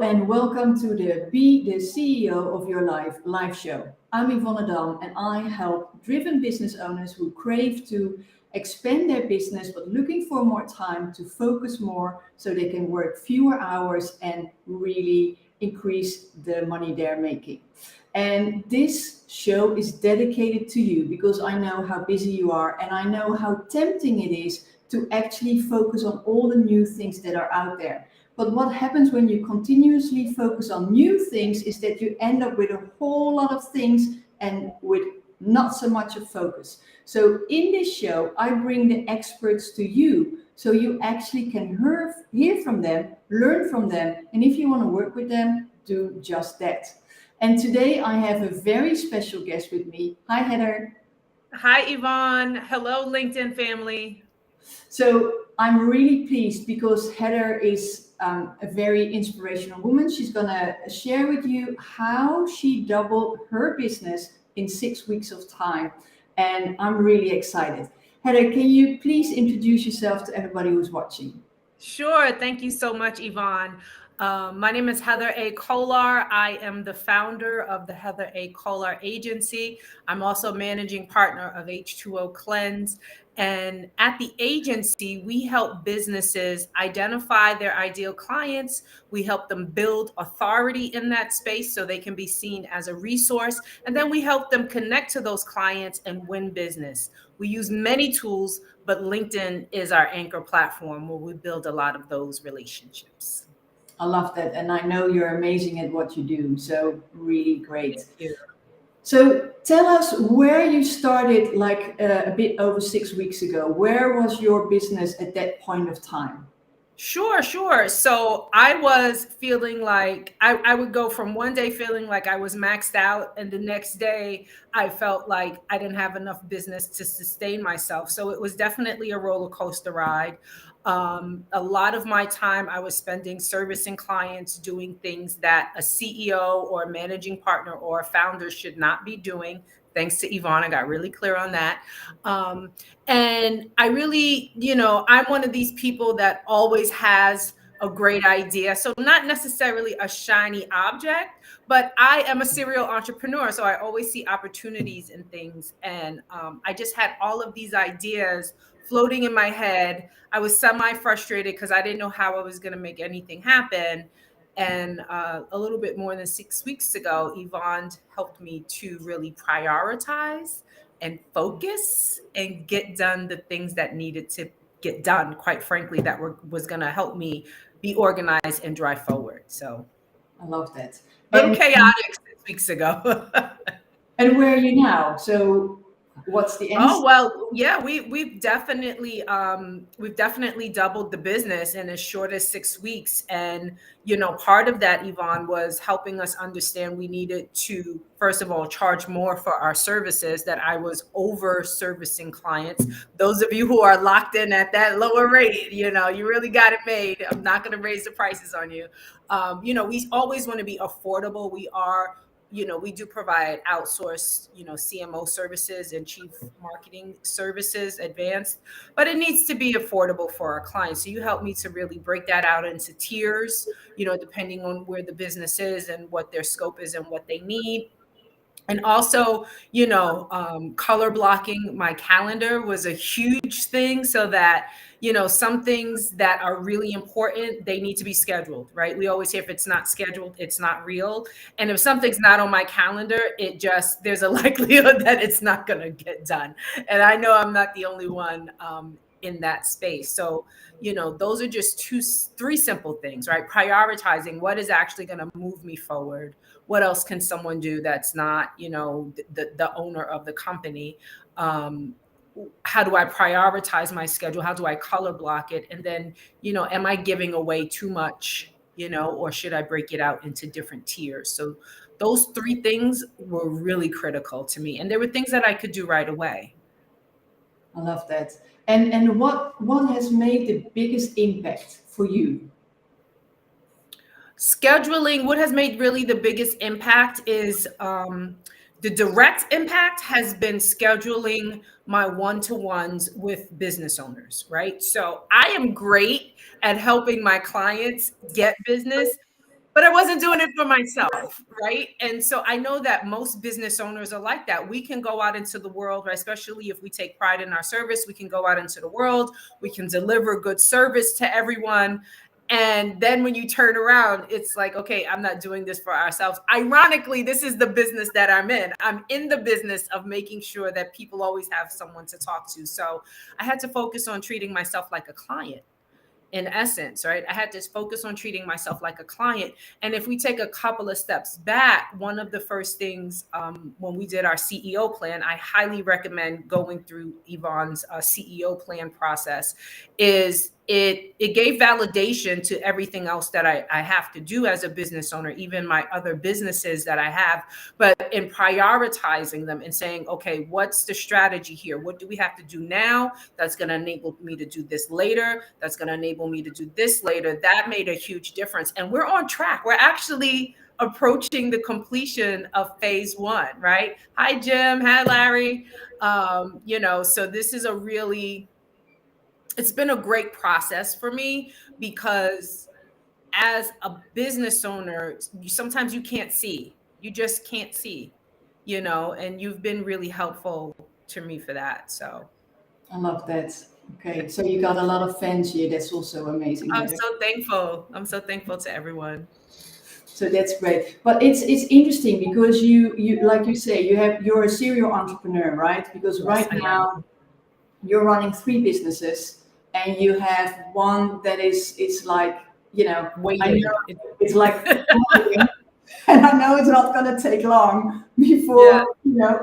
and welcome to the Be the CEO of Your Life live show. I'm Yvonne and I help driven business owners who crave to expand their business but looking for more time to focus more so they can work fewer hours and really increase the money they're making. And this show is dedicated to you because I know how busy you are and I know how tempting it is to actually focus on all the new things that are out there. But what happens when you continuously focus on new things is that you end up with a whole lot of things and with not so much of focus. So in this show, I bring the experts to you so you actually can hear from them, learn from them, and if you want to work with them, do just that. And today I have a very special guest with me. Hi, Heather. Hi, Yvonne. Hello, LinkedIn family. So I'm really pleased because Heather is a very inspirational woman. She's going to share with you how she doubled her business in 6 weeks of time. And I'm really excited. Heather, can you please introduce yourself to everybody who's watching? Sure. Thank you so much, Yvonne. My name is Heather A. Kollar. I am the founder of the Heather A. Kollar Agency. I'm also managing partner of H2O Cleanse. And at the agency, we help businesses identify their ideal clients. We help them build authority in that space so they can be seen as a resource. And then we help them connect to those clients and win business. We use many tools, but LinkedIn is our anchor platform where we build a lot of those relationships. I love that. And I know you're amazing at what you do. So really great. Thank you. So tell us where you started like a bit over 6 weeks ago. Where was your business at that point of time? Sure. So I was feeling like I would go from one day feeling like I was maxed out, and the next day I felt like I didn't have enough business to sustain myself. So it was definitely a roller coaster ride. A lot of my time I was spending servicing clients, doing things that a CEO or a managing partner or a founder should not be doing. Thanks to Yvonne, I got really clear on that. And I really, I'm one of these people that always has a great idea. So not necessarily a shiny object, but I am a serial entrepreneur. So I always see opportunities in things. And I just had all of these ideas floating in my head. I was semi-frustrated because I didn't know how I was going to make anything happen. And a little bit more than 6 weeks ago, Yvonne helped me to really prioritize and focus and get done the things that needed to get done, quite frankly, that was going to help me be organized and drive forward. So I love that. a little chaotic 6 weeks ago. And where are you now? So what's the end? Oh, well, yeah, we've definitely doubled the business in as short as 6 weeks. And, part of that, Yvonne, was helping us understand we needed to, first of all, charge more for our services, that I was over servicing clients. Those of you who are locked in at that lower rate, you really got it made. I'm not going to raise the prices on you. We always want to be affordable. We do provide outsourced, CMO services and chief marketing services, advanced, but it needs to be affordable for our clients. So you help me to really break that out into tiers, depending on where the business is and what their scope is and what they need. And also, color blocking my calendar was a huge thing so that, some things that are really important, they need to be scheduled, right? We always hear if it's not scheduled, it's not real. And if something's not on my calendar, there's a likelihood that it's not going to get done. And I know I'm not the only one in that space. So, those are just three simple things, right? Prioritizing what is actually going to move me forward. What else can someone do that's not, the owner of the company? How do I prioritize my schedule? How do I color block it? And then, am I giving away too much, or should I break it out into different tiers? So those three things were really critical to me. And there were things that I could do right away. I love that. And what has made the biggest impact for you? Scheduling, what has made really the biggest impact is the direct impact has been scheduling my one-to-ones with business owners, right? So I am great at helping my clients get business. but I wasn't doing it for myself, right? And so I know that most business owners are like that. We can go out into the world, right? Especially if we take pride in our service, we can go out into the world, we can deliver good service to everyone. And then when you turn around, it's like, okay, I'm not doing this for ourselves. Ironically, this is the business that I'm in. I'm in the business of making sure that people always have someone to talk to. So I had to focus on treating myself like a client, in essence, right? I had to focus on treating myself like a client. And if we take a couple of steps back, one of the first things when we did our CEO plan, I highly recommend going through Yvonne's CEO plan process, is it gave validation to everything else that I have to do as a business owner, even my other businesses that I have, but in prioritizing them and saying, okay, what's the strategy here? What do we have to do now that's going to enable me to do this later? That's going to enable me to do this later. That made a huge difference. And we're on track. We're actually approaching the completion of phase one, right? Hi, Jim. Hi, Larry. So this is it's been a great process for me, because as a business owner, sometimes you can't see. You just can't see, and you've been really helpful to me for that. So I love that. Okay, so you got a lot of fans here. That's also amazing, I'm Heather. so thankful. I'm so thankful to everyone. So that's great. But it's interesting because you like you say you're a serial entrepreneur, right? Because Yes, right I now am. you're running three businesses and you have one that is it's like I know Waiting. it's like flying, and I know it's not going to take long Yeah. before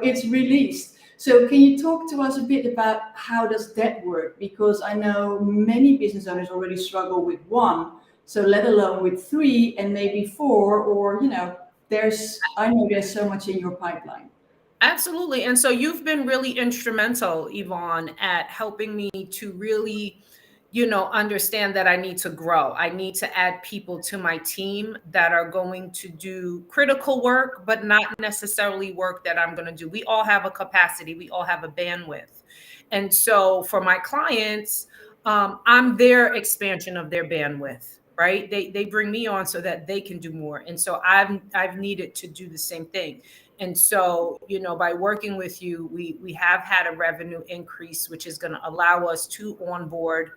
it's released. So can you talk to us a bit about how does that work? Because I know many business owners already struggle with one, so let alone with three and maybe four, or I know there's so much in your pipeline. Absolutely. And so you've been really instrumental, Yvonne, at helping me to really, understand that I need to grow. I need to add people to my team that are going to do critical work, but not necessarily work that I'm going to do. We all have a capacity, we all have a bandwidth. And so for my clients, I'm their expansion of their bandwidth. Right? They bring me on so that they can do more. And so I've needed to do the same thing. And so, by working with you, we have had a revenue increase, which is going to allow us to onboard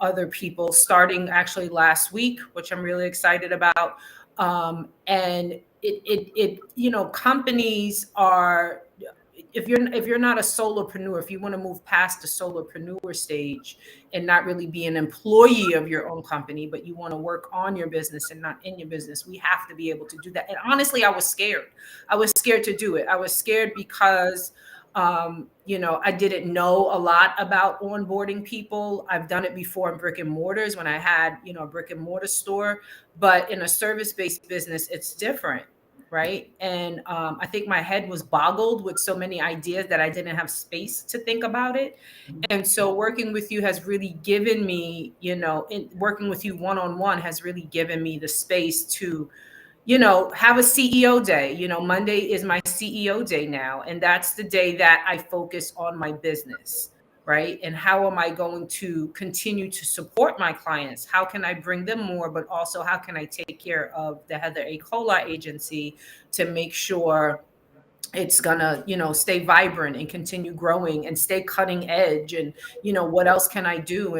other people starting actually last week, which I'm really excited about. And companies are, if you're not a solopreneur, if you want to move past the solopreneur stage and not really be an employee of your own company, but you want to work on your business and not in your business, we have to be able to do that. And honestly, I was scared. I was scared to do it. I was scared because I didn't know a lot about onboarding people. I've done it before in brick and mortars when I had, a brick and mortar store, but in a service-based business, it's different. Right. And I think my head was boggled with so many ideas that I didn't have space to think about it. And so working with you has really given me, working with you one-on-one has really given me the space to, have a CEO day. Monday is my CEO day now. And that's the day that I focus on my business, right? And how am I going to continue to support my clients? How can I bring them more, but also how can I take care of the Heather A. Kollar agency to make sure it's gonna, stay vibrant and continue growing and stay cutting edge, and what else can I do,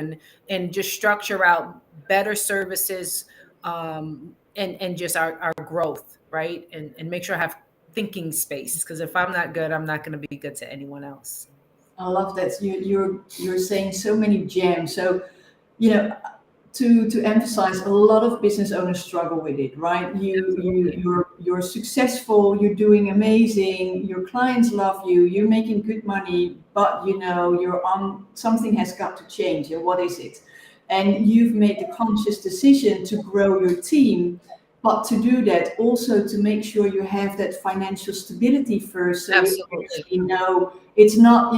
and just structure out better services, and just our growth, right? And make sure I have thinking space, because if I'm not good, I'm not going to be good to anyone else. I love that you're saying so many gems. So you know to emphasize, a lot of business owners struggle with it, right? Absolutely. You're successful, you're doing amazing, your clients love you, you're making good money, but you're on something has got to change, and what is it? And you've made the conscious decision to grow your team, but to do that also to make sure you have that financial stability first, so you Absolutely. actually know it's not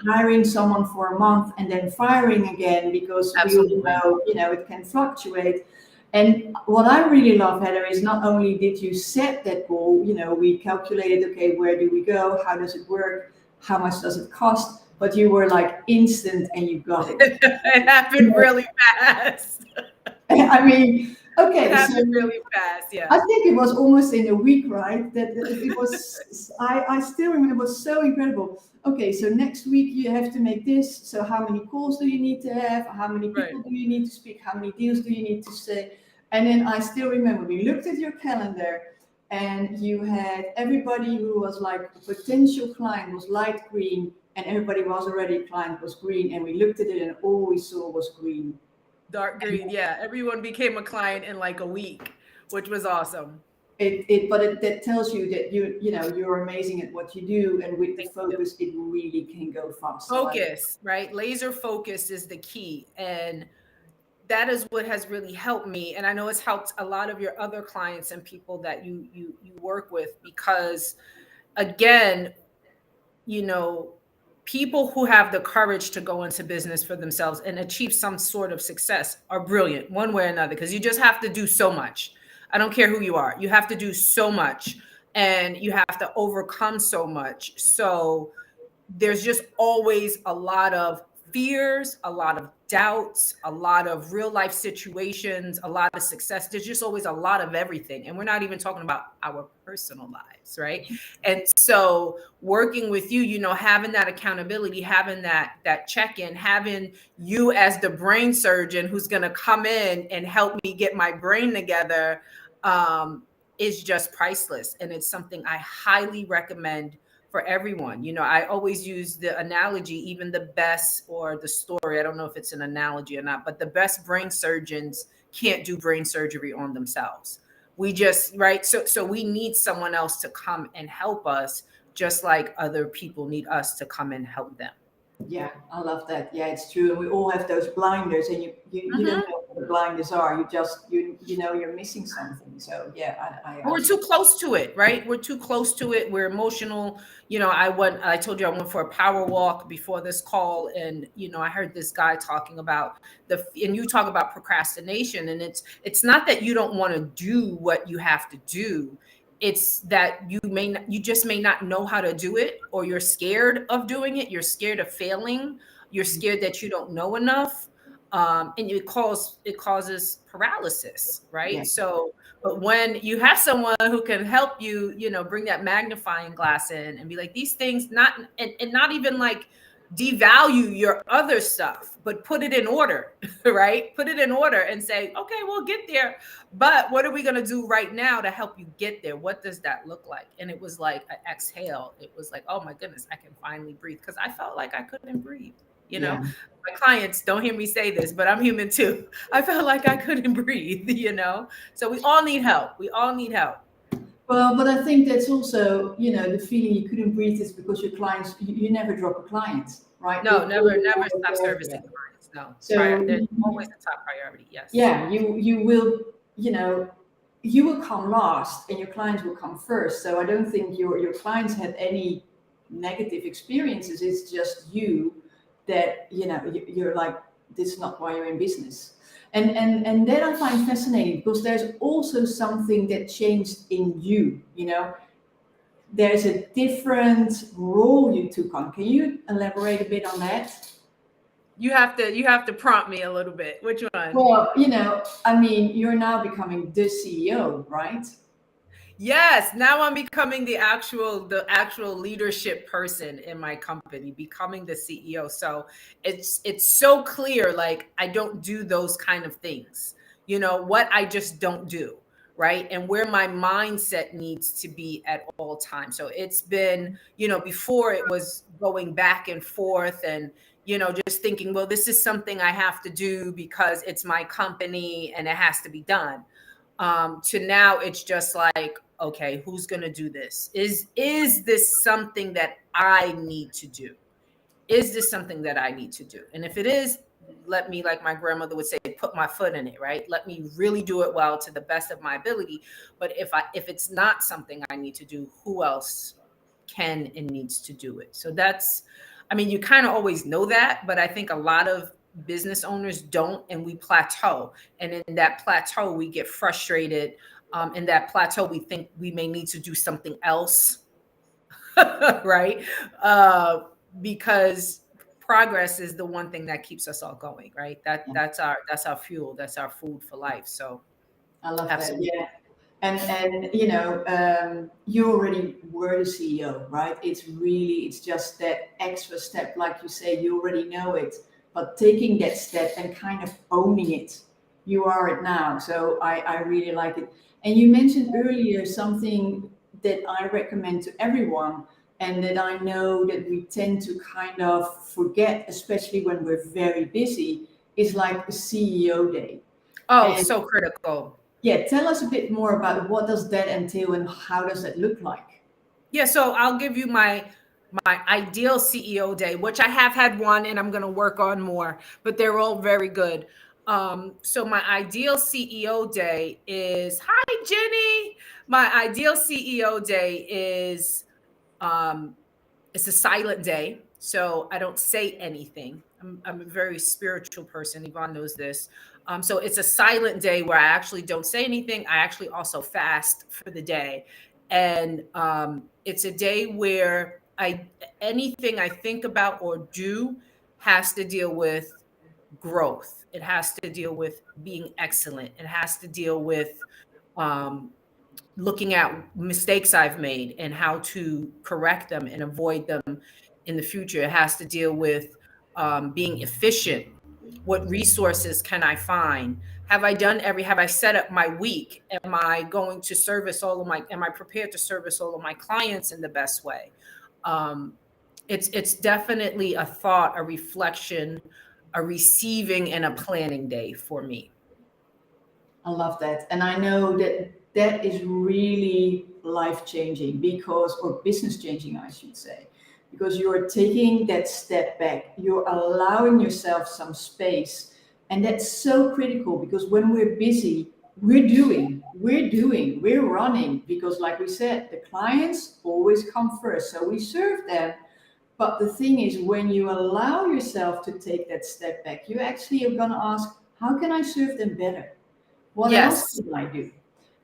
hiring someone for a month and then firing again, because we all Absolutely. know it can fluctuate. And what I really love, Heather, is not only did you set that goal, we calculated, okay, where do we go, how does it work, how much does it cost, but you were like instant and you got it. It happened really fast. I mean, It Okay, so happened really fast. I Yeah. think it was almost in a week, right? That it was. I still remember. It was so incredible. Okay, so next week you have to make this. So how many calls do you need to have? How many Right. people do you need to speak? How many deals do you need to say? And then I still remember we looked at your calendar, and you had everybody who was like a potential client was light green, and everybody was already a client was green. And we looked at it, and all we saw was green. Dark green. Yeah. Everyone became a client in like a week, which was awesome. That tells you that you're amazing at what you do, and with the Thank you. focus it really can go fast. So I Focus, right? Laser focus is the key. And that is what has really helped me. And I know it's helped a lot of your other clients and people that you work with, because again, you know, people who have the courage to go into business for themselves and achieve some sort of success are brilliant one way or another, because you just have to do so much. I don't care who you are. You have to do so much, and you have to overcome so much. So there's just always a lot of fears, a lot of doubts, a lot of real life situations, a lot of success. There's just always a lot of everything. And we're not even talking about our personal lives, right? And so working with you, having that accountability, having that check-in, having you as the brain surgeon who's going to come in and help me get my brain together, is just priceless. And it's something I highly recommend for everyone. I always use the analogy, even the best, or the story, I don't know if it's an analogy or not, but the best brain surgeons can't do brain surgery on themselves. We just, right? So we need someone else to come and help us, just like other people need us to come and help them. Yeah, I love that. Yeah, it's true. And we all have those blinders, and you don't Mhm. know what the blinders are. You just you know you're missing something. So yeah, I We're also too close to it, right? We're too close to it. We're emotional. I told you I went for a power walk before this call, and I heard this guy talking about and you talk about procrastination, and it's not that you don't want to do what you have to do. It's that you just may not know how to do it, or you're scared of doing it. You're scared of failing. You're scared that you don't know enough. And it causes paralysis, yeah right? So but when you have someone who can help you, bring that magnifying glass in and be like, these things, not, and not even like devalue your other stuff, but put it in order, right? Put it in order and say, okay, we'll get there. But what are we going to do right now to help you get there? What does that look like? And it was like an exhale. It was like, oh my goodness, I can finally breathe, because I felt like I couldn't breathe. You know, yeah. my clients don't hear me say this, but I'm human too. I felt like I couldn't breathe, So we all need help. We all need help. Well, but I think that's also the feeling you couldn't breathe is because your clients you never drop a client, right? No, They're never always stop there for servicing them. clients. No, So there's always a top priority. Yes. yeah, you will you will come last and your clients will come first. So I don't think your clients had any negative experiences. It's just you that you're like, this is not why you're in business. And that I find fascinating, because there's also something that changed in you. There's a different role you took on. Can you elaborate a bit on that? You have to prompt me a little bit. Which one? Well, I mean, you're now becoming the CEO, right? Yes, now I'm becoming the actual leadership person in my company, becoming the CEO. So it's so clear, like I don't do those kind of things. What I just don't do, right? And where my mindset needs to be at all times. So it's been, before it was going back and forth, and just thinking, well, this is something I have to do because it's my company and it has to be done, to now it's just like, okay, who's going to do this? Is this something that I need to do? Is this something that I need to do? And if it is, let me, like my grandmother would say, put my foot in it, right? Let me really do it well, to the best of my ability. But if it's not something I need to do, who else can and needs to do it? So that's, I mean, you kind of always know that, but I think a lot of business owners don't, and we plateau. And in that plateau, we get frustrated. In that plateau, we think we may need to do something else, right? Because progress is the one thing that keeps us all going, right? That's our fuel, that's our food for life. So I love that. Absolutely. Yeah. And you already were the CEO, right? It's just that extra step, like you say, you already know it, but taking that step and kind of owning it, you are it now. So I really like it. And you mentioned earlier something that I recommend to everyone, and that I know that we tend to kind of forget, especially when we're very busy, is like a CEO day. Oh, And so critical. yeah, tell us a bit more about what does that entail and how does that look like? Yeah, so I'll give you my ideal CEO day, which I have had one and I'm going to work on more, but they're all very good. So my ideal CEO day is, hi Jenny. My ideal CEO day is um it's a silent day, so I don't say anything. I'm a very spiritual person. Yvonne knows this. So it's a silent day where I actually don't say anything. I actually also fast for the day, and it's a day where I anything I think about or do has to deal with growth. It has to deal with being excellent. It has to deal with um, looking at mistakes I've made and how to correct them and avoid them in the future. It has to deal with being efficient. What resources can I find? Have I set up my week? Am I going to service all of my, am I prepared to service all of my clients in the best way? Um, it's definitely a thought, a reflection, a receiving, and a planning day for me. I love that. And I know that that is really life changing because, or business changing, I should say, because you're taking that step back, you're allowing yourself some space. And that's so critical because when we're busy, we're running because, like we said, the clients always come first. So we serve them. But the thing is, when you allow yourself to take that step back, you actually are going to ask, how can I serve them better? What else Yes, can I do?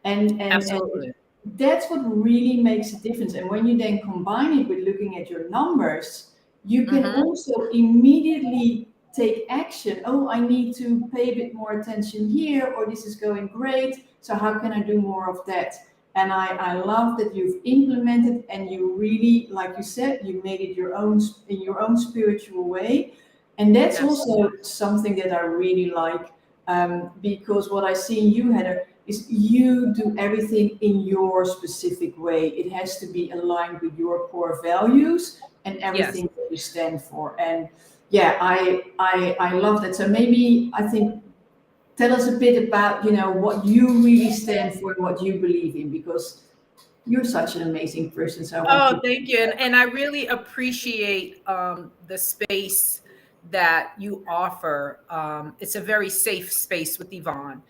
And absolutely. that's what really makes a difference. And when you then combine it with looking at your numbers, you can Hmm. also immediately take action. Oh, I need to pay a bit more attention here, or this is going great. So how can I do more of that? And I love that you've implemented and you really, like you said, you made it your own in your own spiritual way. And that's Yes. also something that I really like, because what I see in you, Heather, is you do everything in your specific way. It has to be aligned with your core values and Yes. everything that you stand for. And yeah, I love that. So maybe I think tell us a bit about what you really stand for and what you believe in, because you're such an amazing person. So I want Oh, people to thank you. know. And I really appreciate the space that you offer. It's a very safe space with Yvonne.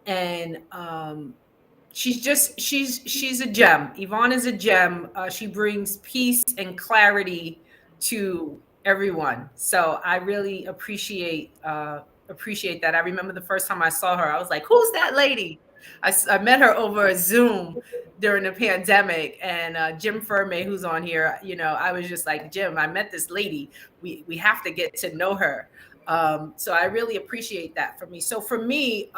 And she's a gem. Yvonne is a gem. She brings peace and clarity to everyone. So I really appreciate that. I remember the first time I saw her, I was like, "Who's that lady?" I met her over a Zoom during the pandemic, and Jim Furmay, who's on here, I was just like, Jim, I met this lady. We have to get to know her. So I really appreciate that for me. So for me,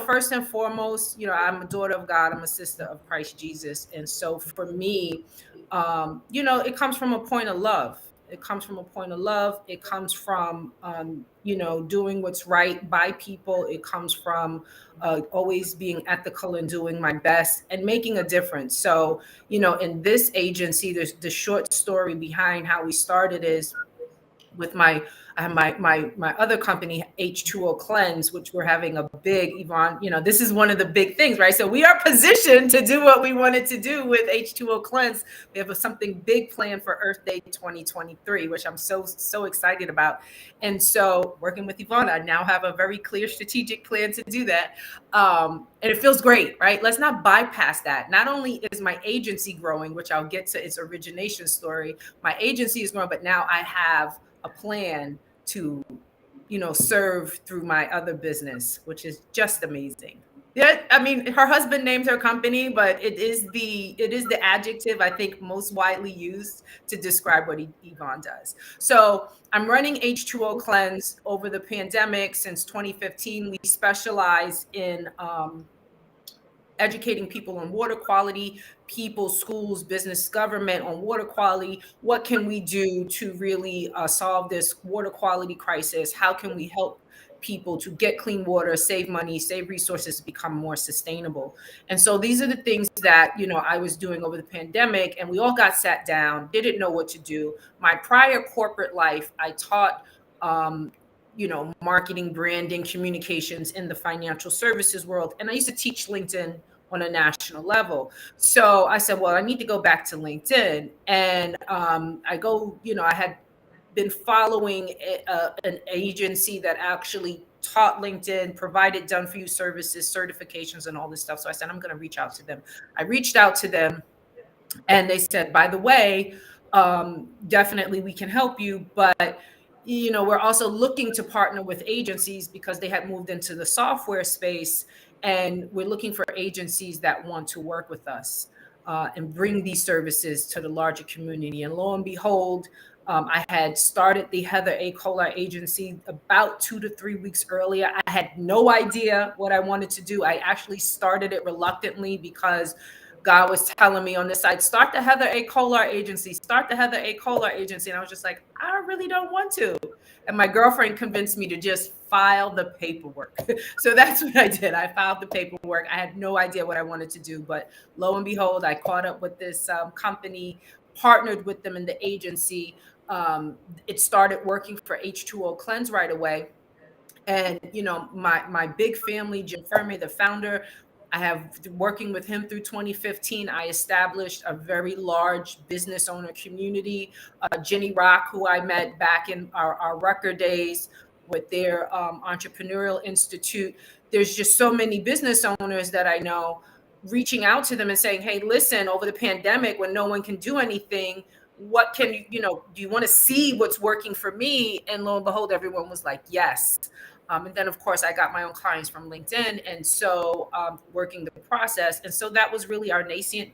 first and foremost, I'm a daughter of God. I'm a sister of Christ Jesus. And so for me, it comes from a point of love. It comes from a point of love. It comes from, doing what's right by people. It comes from always being ethical and doing my best and making a difference. So, in this agency, there's the short story behind how we started is with my other company, H2O Cleanse, which we're having a big, Yvonne, this is one of the big things, right? So we are positioned to do what we wanted to do with H2O Cleanse. We have something big planned for Earth Day 2023, which I'm so excited about. And so working with Yvonne, I now have a very clear strategic plan to do that. And it feels great, right? Let's not bypass that. Not only is my agency growing, which I'll get to its origination story, my agency is growing, but now I have a plan to serve through my other business, which is just amazing. Yeah, I mean, her husband named her company, but it is the adjective I think most widely used to describe what Yvonne does. So I'm running H2O Cleanse over the pandemic since 2015. We specialize in educating people on water quality, people, schools, business, government on water quality. What can we do to really solve this water quality crisis? How can we help people to get clean water, save money, save resources, become more sustainable? And so these are the things that, I was doing over the pandemic, and we all got sat down, didn't know what to do. My prior corporate life, I taught um, marketing, branding, communications in the financial services world. And I used to teach LinkedIn on a national level. So I said, well, I need to go back to LinkedIn. And I had been following an agency that actually taught LinkedIn, provided done for you services, certifications, and all this stuff. So I said, I'm going to reach out to them. I reached out to them, and they said, by the way, definitely we can help you, but we're also looking to partner with agencies because they had moved into the software space, and we're looking for agencies that want to work with us and bring these services to the larger community. And lo and behold, I had started the Heather A. Kollar agency about 2 to 3 weeks earlier. I had no idea what I wanted to do. I actually started it reluctantly because God was telling me on this side, start the Heather A. Kollar agency, start the Heather A. Kollar agency. And I was just like, I really don't want to. And my girlfriend convinced me to just file the paperwork. So that's what I did. I filed the paperwork. I had no idea what I wanted to do, but lo and behold, I caught up with this company, partnered with them in the agency. It started working for H2O Cleanse right away. And my big family, Jim Fermi, the founder, I have working with him through 2015. I established a very large business owner community. Jenny Rock, who I met back in our record days with their entrepreneurial institute. There's just so many business owners that I know, reaching out to them and saying, hey, listen, over the pandemic, when no one can do anything, what can do you want to see what's working for me? And lo and behold, everyone was like, yes. And then, of course, I got my own clients from LinkedIn. And so working the process. And so that was really our nascent,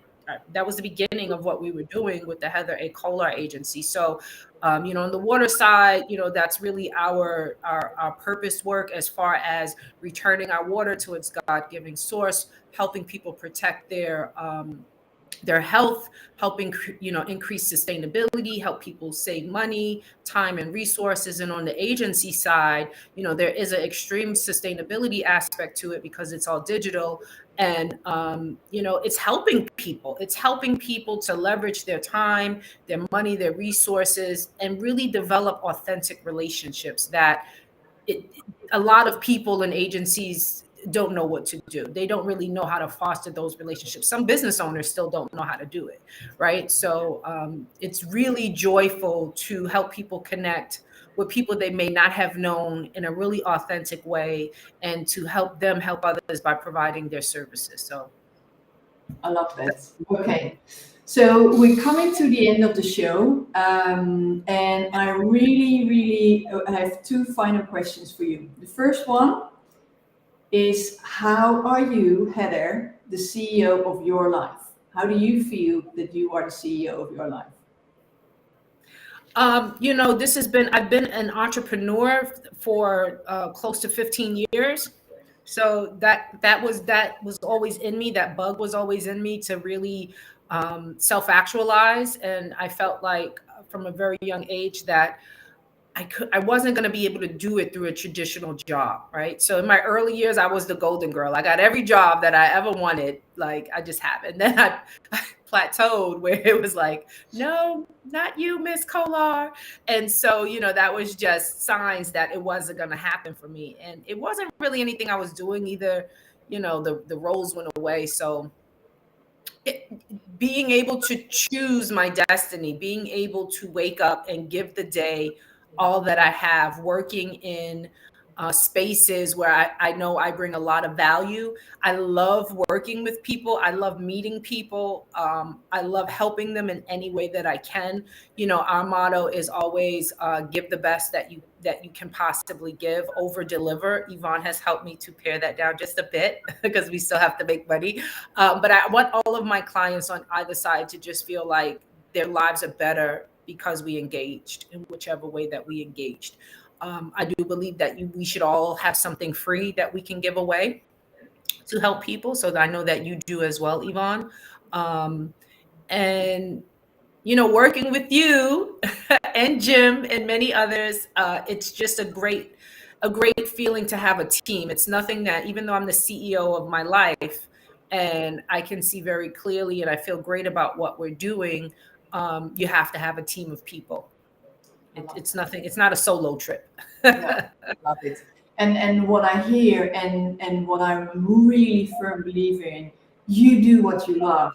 that was the beginning of what we were doing with the Heather A. Kollar agency. So, on the water side, that's really our purpose work as far as returning our water to its God-giving source, helping people protect their health, helping increase sustainability, help people save money, time, and resources. And on the agency side, there is an extreme sustainability aspect to it because it's all digital. And it's helping people. It's helping people to leverage their time, their money, their resources, and really develop authentic relationships that a lot of people and agencies don't know what to do. They don't really know how to foster those relationships. Some business owners still don't know how to do it, right? So it's really joyful to help people connect with people they may not have known in a really authentic way, and to help them help others by providing their services. So I love that. Okay. So we're coming to the end of the show. And I really have two final questions for you. The first one is, how are you, Heather, the CEO of your life? How do you feel that you are the CEO of your life? I've been an entrepreneur for close to 15 years. So that was always in me. That bug was always in me to really self-actualize. And I felt like from a very young age that I wasn't going to be able to do it through a traditional job, right? So in my early years, I was the golden girl. I got every job that I ever wanted. Like, I just haven't. Then I plateaued where it was like, no, not you, Miss Kollar. And so, that was just signs that it wasn't going to happen for me. And it wasn't really anything I was doing either. The roles went away. So being able to choose my destiny, being able to wake up and give the day all that I have, working in spaces where I know I bring a lot of value. I love working with people. I love meeting people. I love helping them in any way that I can. Our motto is always give the best that you can possibly give, over deliver. Yvonne has helped me to pare that down just a bit because we still have to make money. But I want all of my clients on either side to just feel like their lives are better because we engaged in whichever way that we engaged. I do believe that we should all have something free that we can give away. to help people. So I know that you do as well, Yvonne. Um, and working with you and Jim and many others, it's just a great feeling to have a team. It's nothing that, even though I'm the CEO of my life and I can see very clearly and I feel great about what we're doing, you have to have a team of people. I It, love it's nothing. It's not a solo trip. No, love it. And what I hear and what I'm a really firm believer in, you do what you love.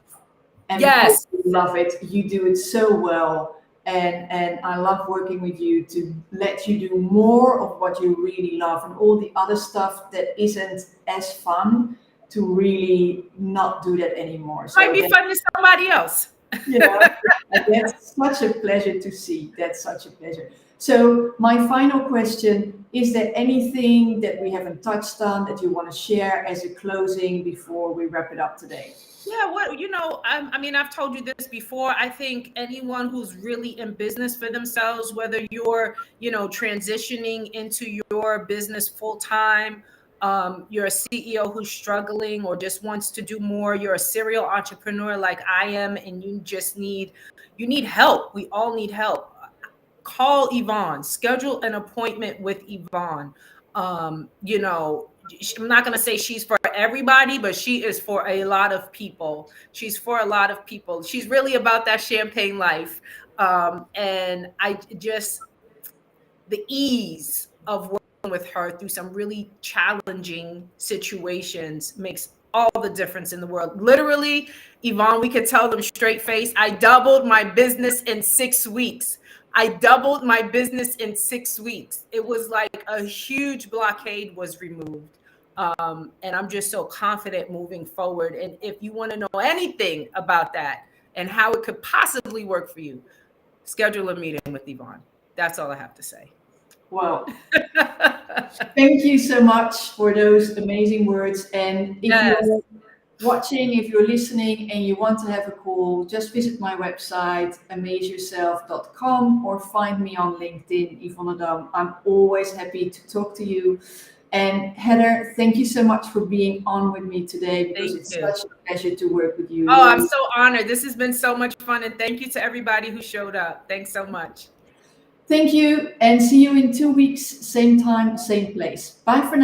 And because Yes. you love it, you do it so well. And I love working with you to let you do more of what you really love and all the other stuff that isn't as fun to really not do that anymore. Might So be that fun to somebody else. yeah, that's such a pleasure to see. That's such a pleasure. So, my final question, is there anything that we haven't touched on that you want to share as a closing before we wrap it up today? Yeah, I mean, I've told you this before. I think anyone who's really in business for themselves, whether you're, transitioning into your business full time, you're a CEO who's struggling or just wants to do more, you're a serial entrepreneur like I am, and you need help. We all need help. Call Yvonne, schedule an appointment with Yvonne. I'm not going to say she's for everybody, but she is for a lot of people. She's for a lot of people. She's really about that champagne life. And I just, the ease of working with her through some really challenging situations makes all the difference in the world. Literally, Yvonne, we could tell them straight face, I doubled my business in 6 weeks. I doubled my business in 6 weeks. It was like a huge blockade was removed. And I'm just so confident moving forward. And if you want to know anything about that and how it could possibly work for you, schedule a meeting with Yvonne. That's all I have to say. Well, thank you so much for those amazing words. And if Yes. you're watching, if you're listening and you want to have a call, just visit my website, amazeyourself.com, or find me on LinkedIn, Yvonne Adam. I'm always happy to talk to you. And Heather, thank you so much for being on with me today because Thank it's you. such a pleasure to work with you. Oh, I'm You're so honored. This has been so much fun. And thank you to everybody who showed up. Thanks so much. Thank you, and see you in 2 weeks, same time, same place. Bye for now.